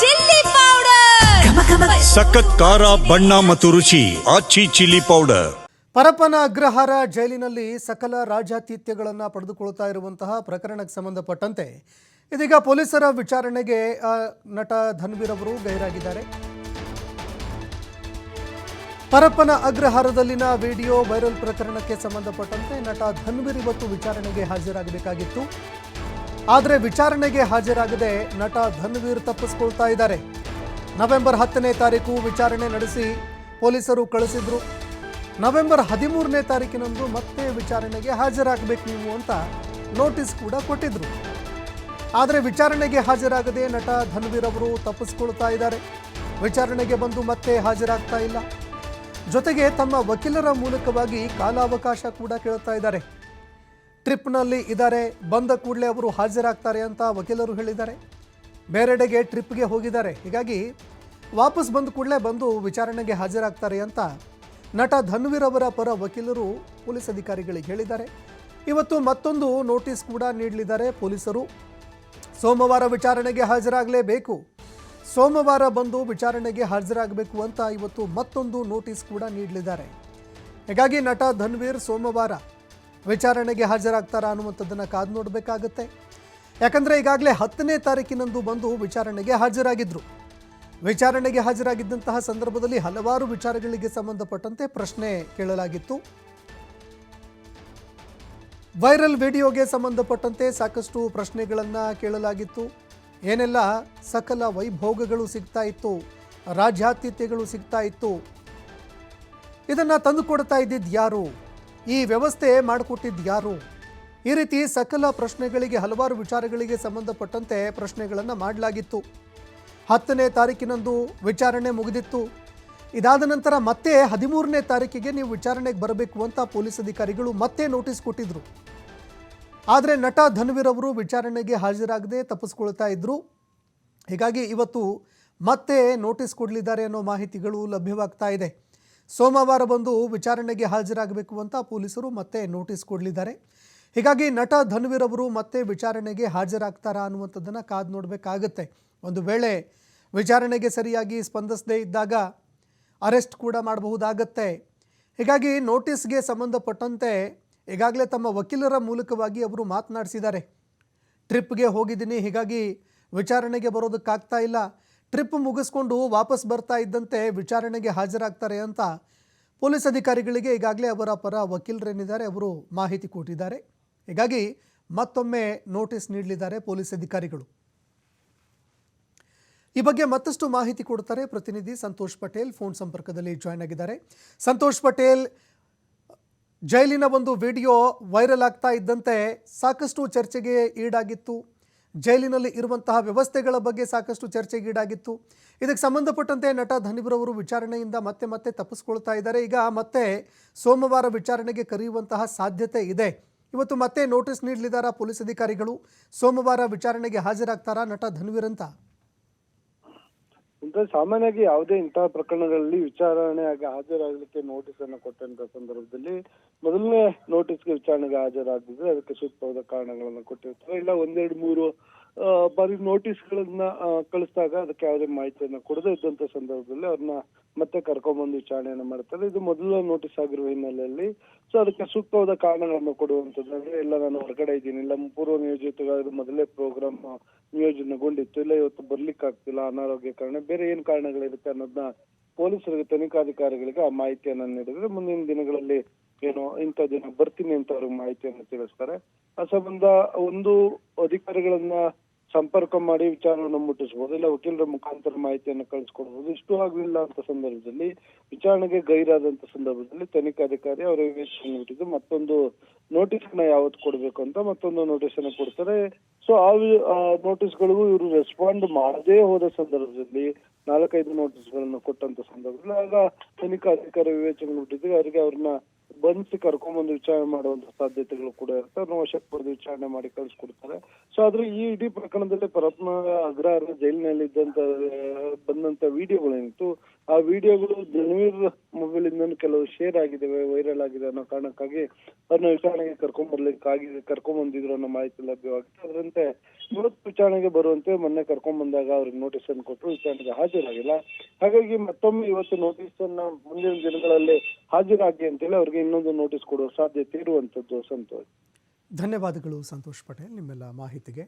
Chilli powder ಸಖತ್ ಖಾರ ಬಣ್ಣ ಮತ್ತು ರುಚಿ ಆಚಿ ಚಿಲ್ಲಿ ಪೌಡರ್. ಪರಪ್ಪನ ಅಗ್ರಹಾರ ಜೈಲಿನಲ್ಲಿ ಸಕಲ ರಾಜಾತಿಥ್ಯಗಳನ್ನು ಪಡೆದುಕೊಳ್ತಾ ಇರುವಂತಹ ಪ್ರಕರಣಕ್ಕೆ ಸಂಬಂಧಪಟ್ಟಂತೆ ಇದೀಗ ಪೊಲೀಸರ ವಿಚಾರಣೆಗೆ ನಟ ಧನ್ವೀರ್ ಅವರು ಗೈರಾಗಿದ್ದಾರೆ. ಪರಪ್ಪನ ಅಗ್ರಹಾರದಲ್ಲಿನ ವಿಡಿಯೋ ವೈರಲ್ ಪ್ರಕರಣಕ್ಕೆ ಸಂಬಂಧಪಟ್ಟಂತೆ ನಟ ಧನ್ವೀರ್ ಇವತ್ತು ವಿಚಾರಣೆಗೆ ಹಾಜರಾಗಬೇಕಾಗಿತ್ತು. ಆದರೆ ವಿಚಾರಣೆಗೆ ಹಾಜರಾಗದೆ ನಟ ಧನ್ವೀರ್ ತಪ್ಪಿಸ್ಕೊಳ್ತಾ ಇದ್ದಾರೆ. ನವೆಂಬರ್ 10ನೇ ತಾರೀಕು ವಿಚಾರಣೆ ನಡೆಸಿ ಪೊಲೀಸರು ಕಳಿಸಿದ್ರು. ನವೆಂಬರ್ 13ನೇ ತಾರೀಕಿನಂದು ಮತ್ತೆ ವಿಚಾರಣೆಗೆ ಹಾಜರಾಗಬೇಕು ನೀವು ಅಂತ ನೋಟಿಸ್ ಕೂಡ ಕೊಟ್ಟಿದ್ರು. ಆದರೆ ವಿಚಾರಣೆಗೆ ಹಾಜರಾಗದೆ ನಟ ಧನ್ವೀರ್ ಅವರು ತಪ್ಪಿಸ್ಕೊಳ್ತಾ ಇದ್ದಾರೆ. ವಿಚಾರಣೆಗೆ ಬಂದು ಮತ್ತೆ ಹಾಜರಾಗ್ತಾ ಇಲ್ಲ. ಜೊತೆಗೆ ತಮ್ಮ ವಕೀಲರ ಮೂಲಕವಾಗಿ ಕಾಲಾವಕಾಶ ಕೂಡ ಕೇಳ್ತಾ ಇದ್ದಾರೆ. ಟ್ರಿಪ್ನಲ್ಲಿ ಇದ್ದಾರೆ, ಬಂದ ಕೂಡಲೇ ಅವರು ಹಾಜರಾಗ್ತಾರೆ ಅಂತ ವಕೀಲರು ಹೇಳಿದ್ದಾರೆ. ಬೇರೆಡೆಗೆ ಟ್ರಿಪ್ಗೆ ಹೋಗಿದ್ದಾರೆ, ಹೀಗಾಗಿ ವಾಪಸ್ ಬಂದ ಕೂಡಲೇ ಬಂದು ವಿಚಾರಣೆಗೆ ಹಾಜರಾಗ್ತಾರೆ ಅಂತ ನಟ ಧನ್ವೀರ್ ಅವರ ಪರ ವಕೀಲರು ಪೊಲೀಸ್ ಅಧಿಕಾರಿಗಳಿಗೆ ಹೇಳಿದ್ದಾರೆ. ಇವತ್ತು ಮತ್ತೊಂದು ನೋಟಿಸ್ ಕೂಡ ನೀಡಲಿದ್ದಾರೆ ಪೊಲೀಸರು. ಸೋಮವಾರ ವಿಚಾರಣೆಗೆ ಹಾಜರಾಗಲೇಬೇಕು, ಸೋಮವಾರ ಬಂದು ವಿಚಾರಣೆಗೆ ಹಾಜರಾಗಬೇಕು ಅಂತ ಇವತ್ತು ಮತ್ತೊಂದು ನೋಟಿಸ್ ಕೂಡ ನೀಡಲಿದ್ದಾರೆ. ಹೀಗಾಗಿ ನಟ ಧನ್ವೀರ್ ಸೋಮವಾರ ವಿಚಾರಣೆಗೆ ಹಾಜರಾಗ್ತಾರಾ ಅನ್ನುವಂಥದ್ದನ್ನು ಕಾದು ನೋಡಬೇಕಾಗುತ್ತೆ. ಯಾಕಂದರೆ ಈಗಾಗಲೇ 10ನೇ ತಾರೀಕಿನಂದು ಬಂದು ವಿಚಾರಣೆಗೆ ಹಾಜರಾಗಿದ್ದರು. ವಿಚಾರಣೆಗೆ ಹಾಜರಾಗಿದ್ದಂತಹ ಸಂದರ್ಭದಲ್ಲಿ ಹಲವಾರು ವಿಚಾರಗಳಿಗೆ ಸಂಬಂಧಪಟ್ಟಂತೆ ಪ್ರಶ್ನೆ ಕೇಳಲಾಗಿತ್ತು. ವೈರಲ್ ವಿಡಿಯೋಗೆ ಸಂಬಂಧಪಟ್ಟಂತೆ ಸಾಕಷ್ಟು ಪ್ರಶ್ನೆಗಳನ್ನು ಕೇಳಲಾಗಿತ್ತು. ಏನೆಲ್ಲ ಸಕಲ ವೈಭೋಗಗಳು ಸಿಗ್ತಾ ಇತ್ತು, ರಾಜ್ಯಾತಿಥ್ಯಗಳು ಸಿಗ್ತಾ ಇತ್ತು, ಇದನ್ನು ತಂದುಕೊಡ್ತಾ ಇದ್ದಿದ್ದು ಯಾರು, ಈ ವ್ಯವಸ್ಥೆ ಮಾಡಿಕೊಟ್ಟಿದ್ದು ಯಾರು, ಈ ರೀತಿ ಸಕಲ ಪ್ರಶ್ನೆಗಳಿಗೆ ಹಲವಾರು ವಿಚಾರಗಳಿಗೆ ಸಂಬಂಧಪಟ್ಟಂತೆ ಪ್ರಶ್ನೆಗಳನ್ನು ಮಾಡಲಾಗಿತ್ತು. 10ನೇ ತಾರೀಕಿನಂದು ವಿಚಾರಣೆ ಮುಗಿದಿತ್ತು. ಇದಾದ ನಂತರ ಮತ್ತೆ 13ನೇ ತಾರೀಕಿಗೆ ನೀವು ವಿಚಾರಣೆಗೆ ಬರಬೇಕು ಅಂತ ಪೊಲೀಸ್ ಅಧಿಕಾರಿಗಳು ಮತ್ತೆ ನೋಟಿಸ್ ಕೊಟ್ಟಿದ್ರು. ಆದರೆ ನಟ ಧನ್ವೀರ್ ಅವರು ವಿಚಾರಣೆಗೆ ಹಾಜರಾಗದೆ ತಪ್ಪಿಸ್ಕೊಳ್ತಾ ಇದ್ರು. ಹೀಗಾಗಿ ಇವತ್ತು ಮತ್ತೆ ನೋಟಿಸ್ ಕೊಡಲಿದ್ದಾರೆ ಅನ್ನೋ ಮಾಹಿತಿಗಳು ಲಭ್ಯವಾಗ್ತಾ ಇದೆ. ಸೋಮವಾರ ಬಂದು ವಿಚಾರಣೆಗೆ ಹಾಜರಾಗಬೇಕು ಅಂತ ಪೊಲೀಸರು ಮತ್ತೆ ನೋಟಿಸ್ ಕೊಡಲಿದ್ದಾರೆ. ಹೀಗಾಗಿ ನಟ ಧನ್ವೀರ್ ಅವರು ಮತ್ತೆ ವಿಚಾರಣೆಗೆ ಹಾಜರಾಗ್ತಾರಾ ಅನ್ನುವಂಥದ್ದನ್ನು ಕಾದು ನೋಡಬೇಕಾಗುತ್ತೆ. ಒಂದು ವೇಳೆ ವಿಚಾರಣೆಗೆ ಸರಿಯಾಗಿ ಸ್ಪಂದಿಸದೇ ಇದ್ದಾಗ ಅರೆಸ್ಟ್ ಕೂಡ ಮಾಡಬಹುದಾಗತ್ತೆ. ಹೀಗಾಗಿ ನೋಟಿಸ್ಗೆ ಸಂಬಂಧಪಟ್ಟಂತೆ ಈಗಾಗಲೇ ತಮ್ಮ ವಕೀಲರ ಮೂಲಕವಾಗಿ ಅವರು ಮಾತನಾಡಿಸಿದ್ದಾರೆ. ಟ್ರಿಪ್ಗೆ ಹೋಗಿದ್ದೀನಿ, ಹೀಗಾಗಿ ವಿಚಾರಣೆಗೆ ಬರೋದಕ್ಕಾಗ್ತಾ ಇಲ್ಲ, ಟ್ರಿಪ್ ಮುಗಿಸ್ಕೊಂಡು ವಾಪಸ್ ಬರ್ತಾ ಇದ್ದಂತೆ ವಿಚಾರಣೆಗೆ ಹಾಜರಾಗ್ತಾರೆ ಅಂತ ಪೊಲೀಸ್ ಅಧಿಕಾರಿಗಳಿಗೆ ಈಗಾಗಲೇ ಅವರ ಪರ ವಕೀಲರೇನಿದ್ದಾರೆ ಅವರು ಮಾಹಿತಿ ಕೊಟ್ಟಿದ್ದಾರೆ. ಹೀಗಾಗಿ ಮತ್ತೊಮ್ಮೆ ನೋಟಿಸ್ ನೀಡಲಿದ್ದಾರೆ ಪೊಲೀಸ್ ಅಧಿಕಾರಿಗಳು. ಈ ಬಗ್ಗೆ ಮತ್ತಷ್ಟು ಮಾಹಿತಿ ಕೊಡ್ತಾರೆ ಪ್ರತಿನಿಧಿ ಸಂತೋಷ್ ಪಟೇಲ್, ಫೋನ್ ಸಂಪರ್ಕದಲ್ಲಿ ಜಾಯ್ನ್ ಆಗಿದ್ದಾರೆ. ಸಂತೋಷ್ ಪಟೇಲ್, ಜೈಲಿನ ಒಂದು ವಿಡಿಯೋ ವೈರಲ್ ಆಗ್ತಾ ಇದ್ದಂತೆ ಸಾಕಷ್ಟು ಚರ್ಚೆಗೆ ಈಡಾಗಿತ್ತು. ಜೈಲಿನಲ್ಲಿ ಇರುವಂತಹ ವ್ಯವಸ್ಥೆಗಳ ಬಗ್ಗೆ ಸಾಕಷ್ಟು ಚರ್ಚೆಗೆ ಈಡಾಗಿತ್ತು. ಇದಕ್ಕೆ ಸಂಬಂಧಪಟ್ಟಂತೆ ನಟ ಧನ್ವೀರ್ ಅವರು ವಿಚಾರಣೆಯಿಂದ ಮತ್ತೆ ಮತ್ತೆ ತಪ್ಪಿಸ್ಕೊಳ್ತಾ ಇದ್ದಾರೆ. ಈಗ ಮತ್ತೆ ಸೋಮವಾರ ವಿಚಾರಣೆಗೆ ಕರೆಯುವಂತಹ ಸಾಧ್ಯತೆ ಇದೆ. ಇವತ್ತು ಮತ್ತೆ ನೋಟಿಸ್ ನೀಡಲಿದ್ದಾರಾ ಪೊಲೀಸ್ ಅಧಿಕಾರಿಗಳು? ಸೋಮವಾರ ವಿಚಾರಣೆಗೆ ಹಾಜರಾಗ್ತಾರಾ ನಟ ಧನ್ವೀರ್ ಅಂತ? ಸಾಮಾನ್ಯವಾಗಿ ಯಾವುದೇ ಇಂತಹ ಪ್ರಕರಣಗಳಲ್ಲಿ ವಿಚಾರಣೆಯಾಗಿ ಹಾಜರಾಗಲಿಕ್ಕೆ ನೋಟಿಸ್ ಅನ್ನು ಕೊಟ್ಟಂತ ಸಂದರ್ಭದಲ್ಲಿ ಮೊದಲನೇ ನೋಟಿಸ್ಗೆ ವಿಚಾರಣೆಗೆ ಹಾಜರಾಗಿದ್ರೆ ಅದಕ್ಕೆ ಸೂಕ್ತವಾದ ಕಾರಣಗಳನ್ನು ಕೊಟ್ಟಿರ್ತಾರೆ. ಇಲ್ಲ 1-2-3 ಬಾರಿ ನೋಟಿಸ್ ಗಳನ್ನ ಕಳಿಸಿದಾಗ ಅದಕ್ಕೆ ಯಾವುದೇ ಮಾಹಿತಿಯನ್ನ ಕೊಡದೇ ಇದ್ದಂತ ಸಂದರ್ಭದಲ್ಲಿ ಅವ್ರನ್ನ ಮತ್ತೆ ಕರ್ಕೊಂಡ್ಬಂದು ವಿಚಾರಣೆಯನ್ನ ಮಾಡ್ತಾರೆ. ಇದು ಮೊದಲ ನೋಟಿಸ್ ಆಗಿರುವ ಹಿನ್ನೆಲೆಯಲ್ಲಿ ಸೊ ಅದಕ್ಕೆ ಸೂಕ್ತವಾದ ಕಾರಣಗಳನ್ನು ಕೊಡುವಂತದ್ದು. ಅಂದ್ರೆ ಇಲ್ಲ ನಾನು ಹೊರಗಡೆ ಇದ್ದೀನಿ, ಇಲ್ಲ ಪೂರ್ವ ನಿಯೋಜಿತವಾದ ಮೊದಲೇ ಪ್ರೋಗ್ರಾಮ್ ನಿಯೋಜನೆಗೊಂಡಿತ್ತು, ಇಲ್ಲ ಇವತ್ತು ಬರ್ಲಿಕ್ಕೆ ಆಗ್ತಿಲ್ಲ, ಅನಾರೋಗ್ಯ ಕಾರಣ, ಬೇರೆ ಏನ್ ಕಾರಣಗಳಿರುತ್ತೆ ಅನ್ನೋದನ್ನ ಪೊಲೀಸರಿಗೆ, ತನಿಖಾಧಿಕಾರಿಗಳಿಗೆ ಆ ಮಾಹಿತಿಯನ್ನ ನೀಡಿದ್ರೆ ಮುಂದಿನ ದಿನಗಳಲ್ಲಿ ಏನೋ ಇಂಥ ದಿನ ಬರ್ತೀನಿ ಅಂತ ಅವ್ರಿಗೆ ಮಾಹಿತಿಯನ್ನು ತಿಳಿಸ್ತಾರೆ. ಆ ಸಂಬಂಧ ಒಂದು ಅಧಿಕಾರಿಗಳನ್ನ ಸಂಪರ್ಕ ಮಾಡಿ ವಿಚಾರವನ್ನು ಮುಟ್ಟಿಸಬಹುದು, ಇಲ್ಲ ವಕೀಲರ ಮುಖಾಂತರ ಮಾಹಿತಿಯನ್ನು ಕಳಿಸ್ಕೊಡ್ಬಹುದು. ಇಷ್ಟು ಆಗಲಿಲ್ಲ ಅಂತ ಸಂದರ್ಭದಲ್ಲಿ ವಿಚಾರಣೆಗೆ ಗೈರಾದಂತ ಸಂದರ್ಭದಲ್ಲಿ ತನಿಖಾಧಿಕಾರಿ ಅವರ ವಿವೇಚನೆ ಬಿಟ್ಟಿದ್ದು ಮತ್ತೊಂದು ನೋಟಿಸ್ ಅನ್ನ ಯಾವತ್ತು ಕೊಡ್ಬೇಕು ಅಂತ ಮತ್ತೊಂದು ನೋಟಿಸ್ ಅನ್ನ ಕೊಡ್ತಾರೆ. ಸೊ ಆ ನೋಟಿಸ್ಗಳಿಗೂ ಇವರು ರೆಸ್ಪಾಂಡ್ ಮಾಡದೇ ಹೋದ ಸಂದರ್ಭದಲ್ಲಿ 4-5 ನೋಟಿಸ್ ಗಳನ್ನ ಕೊಟ್ಟಂತ ಸಂದರ್ಭದಲ್ಲಿ ಆಗ ತನಿಖಾಧಿಕಾರಿ ವಿವೇಚನೆ ಬಿಟ್ಟಿದ್ದು ಅವರಿಗೆ ಅವ್ರನ್ನ ಬಂಧಿಸಿ ಕರ್ಕೊಂಡ್ಬಂದು ವಿಚಾರಣೆ ಮಾಡುವಂತ ಸಾಧ್ಯತೆಗಳು ಕೂಡ ಇರುತ್ತೆ. ಅವ್ರನ್ನ ವಶಕ್ಕೆ ಪಡೆದು ವಿಚಾರಣೆ ಮಾಡಿ ಕಳಿಸ್ಕೊಡ್ತಾರೆ. ಸೊ ಆದ್ರೆ ಈ ಇಡೀ ಪ್ರಕರಣದಲ್ಲಿ ಪರಪ್ಪನ ಅಗ್ರಹಾರ ಜೈಲಿನಲ್ಲಿ ಬಂದಂತ ವಿಡಿಯೋಗಳೇನಿತ್ತು ಆ ವಿಡಿಯೋಗಳು ಧನ್ವೀರ್ ಮೊಬೈಲ್ ಇಂದ ಕೆಲವು ಶೇರ್ ಆಗಿದ್ದಾವೆ, ವೈರಲ್ ಆಗಿದೆ ಅನ್ನೋ ಕಾರಣಕ್ಕಾಗಿ ಅವ್ರನ್ನ ವಿಚಾರಣೆಗೆ ಕರ್ಕೊಂಡ್ಬಂದಿದ್ರು ಅನ್ನೋ ಮಾಹಿತಿ ಲಭ್ಯವಾಗುತ್ತೆ. ಅದರಂತೆ ಇವತ್ತು ವಿಚಾರಣೆಗೆ ಬರುವಂತೆ ಮೊನ್ನೆ ಕರ್ಕೊಂಡ್ ಬಂದಾಗ ಅವ್ರಿಗೆ ನೋಟಿಸ್ ಅನ್ನು ಕೊಟ್ಟರು, ವಿಚಾರಣೆಗೆ ಹಾಜರಾಗಿಲ್ಲ. ಹಾಗಾಗಿ ಮತ್ತೊಮ್ಮೆ ಇವತ್ತು ನೋಟಿಸ್ ಅನ್ನ ಮುಂದಿನ ದಿನಗಳಲ್ಲಿ ಹಾಜರಾಗಿ ಅಂತೇಳಿ ಅವ್ರಿಗೆ ಇನ್ನೊಂದು ನೋಟಿಸ್ ಕೊಡುವ ಸಾಧ್ಯತೆ ಇರುವಂತದ್ದು. ಸಂತೋಷ್, ಧನ್ಯವಾದಗಳು ಸಂತೋಷ್ ಪಟೇಲ್ ನಿಮ್ಮೆಲ್ಲ ಮಾಹಿತಿಗೆ.